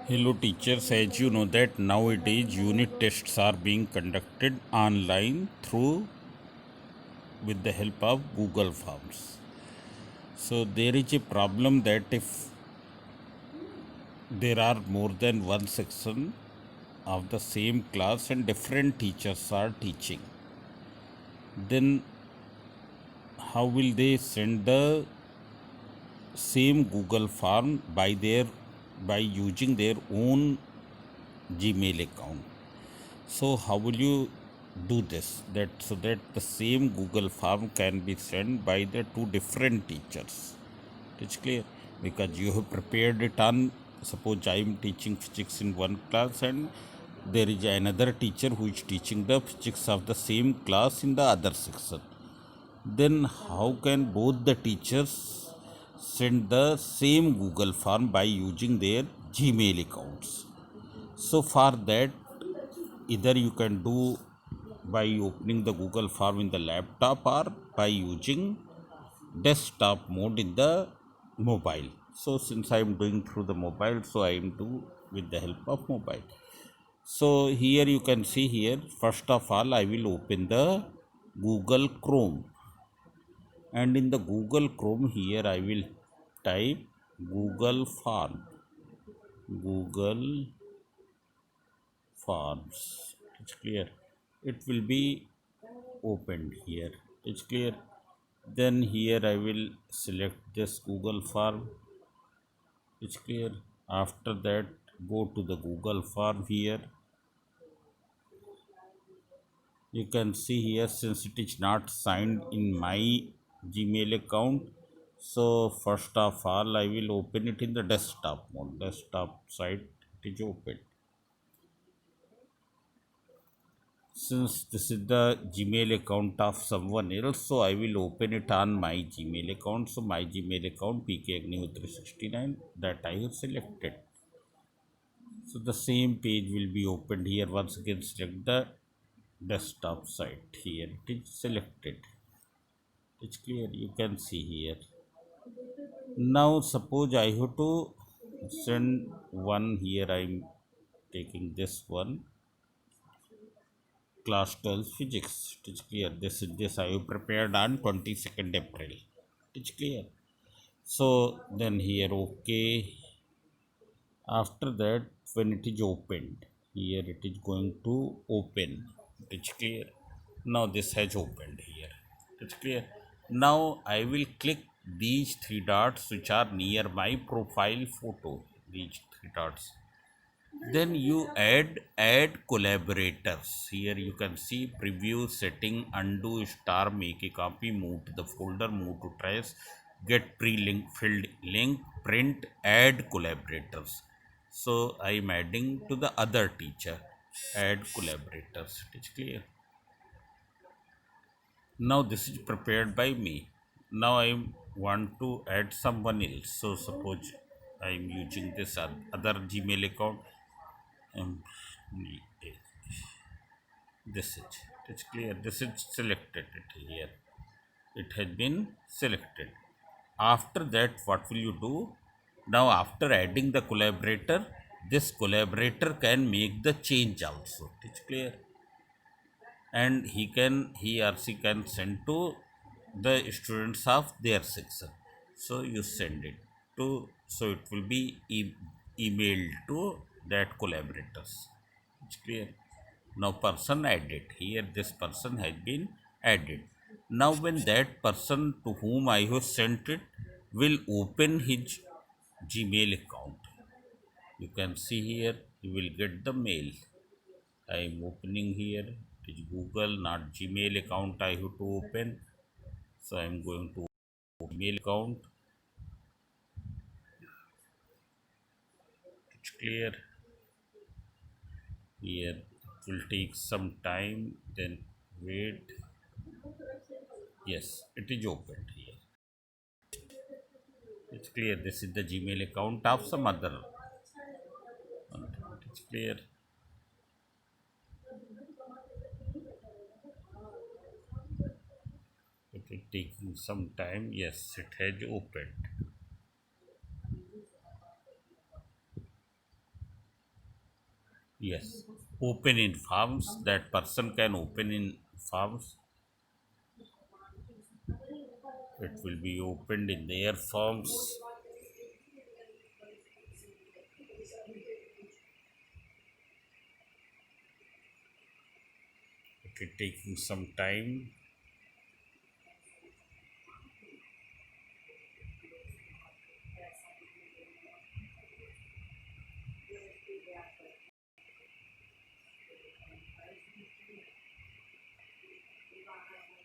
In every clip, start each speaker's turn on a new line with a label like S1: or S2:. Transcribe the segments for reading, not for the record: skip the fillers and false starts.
S1: Hello teachers, as you know that nowadays unit tests are being conducted online through with the help of Google Forms. So there is a problem that if there are more than one section of the same class and different teachers are teaching, then how will they send the same Google form by using their own Gmail account? So how will you do this? That so that the same Google form can be sent by the two different teachers. It's clear because you have prepared it on. Suppose I am teaching physics in one class and there is another teacher who is teaching the physics of the same class in the other section. Then how can both the teachers send the same Google form by using their Gmail accounts? So for that, either you can do by opening the Google form in the laptop or by using desktop mode in the mobile. So since I am doing through the mobile, so I am do with the help of mobile. So here you can see here, first of all I will open the Google Chrome, and in the Google Chrome here I will type Google Form, Google Forms. It's clear. It will be opened here. It's clear. Then here I will select this Google Form. It's clear. After that, go to the Google Form here. You can see here, since it is not signed in my Gmail account, so first of all I will open it in the desktop mode. Desktop site it is open. Since this is the Gmail account of someone else, so I will open it on my Gmail account. So my Gmail account PK Agnihotri 69 that I have selected. So the same page will be opened here. Once again select the desktop site. Here it is selected. It's clear, you can see here. Now suppose I have to send one. Here I'm taking this one, class 12 physics. It's clear. This I have prepared on 22nd April. It's clear. So then here okay. After that, when it is opened, here it is going to open. It's clear. Now this has opened here. It's clear. Now I will click these three dots which are near my profile photo. These three dots, then you add collaborators. Here you can see preview, setting, undo, star, make a copy, move to the folder, move to trace, get pre-link, filled link, print, add collaborators. So I am adding to the other teacher, add collaborators. It is clear. Now this is prepared by me. Now I want to add someone else. So suppose I am using this other Gmail account. um, this is, it's clear, this is selected it here, it has been selected. After that, what will you do? Now after adding the collaborator, this collaborator can make the change also. It's clear. And he or she can send to the students of their section. So you send it to, so it will be emailed to that collaborators. It's clear. Now person added here, this person has been added. Now when that person to whom I have sent it will open his Gmail account, you can see here you will get the mail. I am opening here. It is Google, not Gmail account I have to open. So I am going to Gmail account. It's clear. Here it will take some time. Then wait. Yes, it is opened here. It's clear. This is the Gmail account of some other. It's clear. It will take some time. Yes, it has opened. Yes, open in forms, that person can open in forms. It will be opened in their forms. It is taking some time.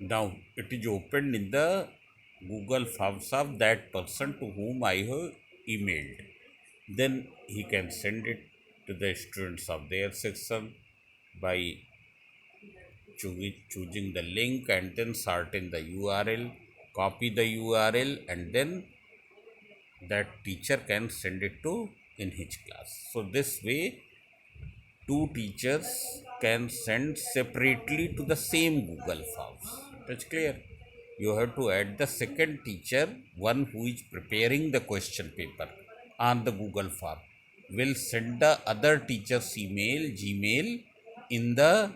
S1: Now it is opened in the Google Forms of that person to whom I have emailed. Then he can send it to the students of their section by choosing the link and then sort in the URL, copy the URL, and then that teacher can send it to in his class. So this way two teachers can send separately to the same Google Forms. That's clear. You have to add the second teacher, one who is preparing the question paper on the Google Form, will send the other teacher's email, Gmail, in the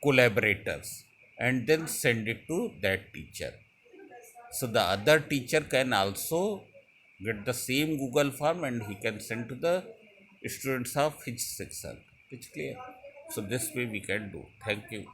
S1: collaborators and then send it to that teacher. So the other teacher can also get the same Google Form and he can send to the students of his section. It's clear. So this way we can do. Thank you.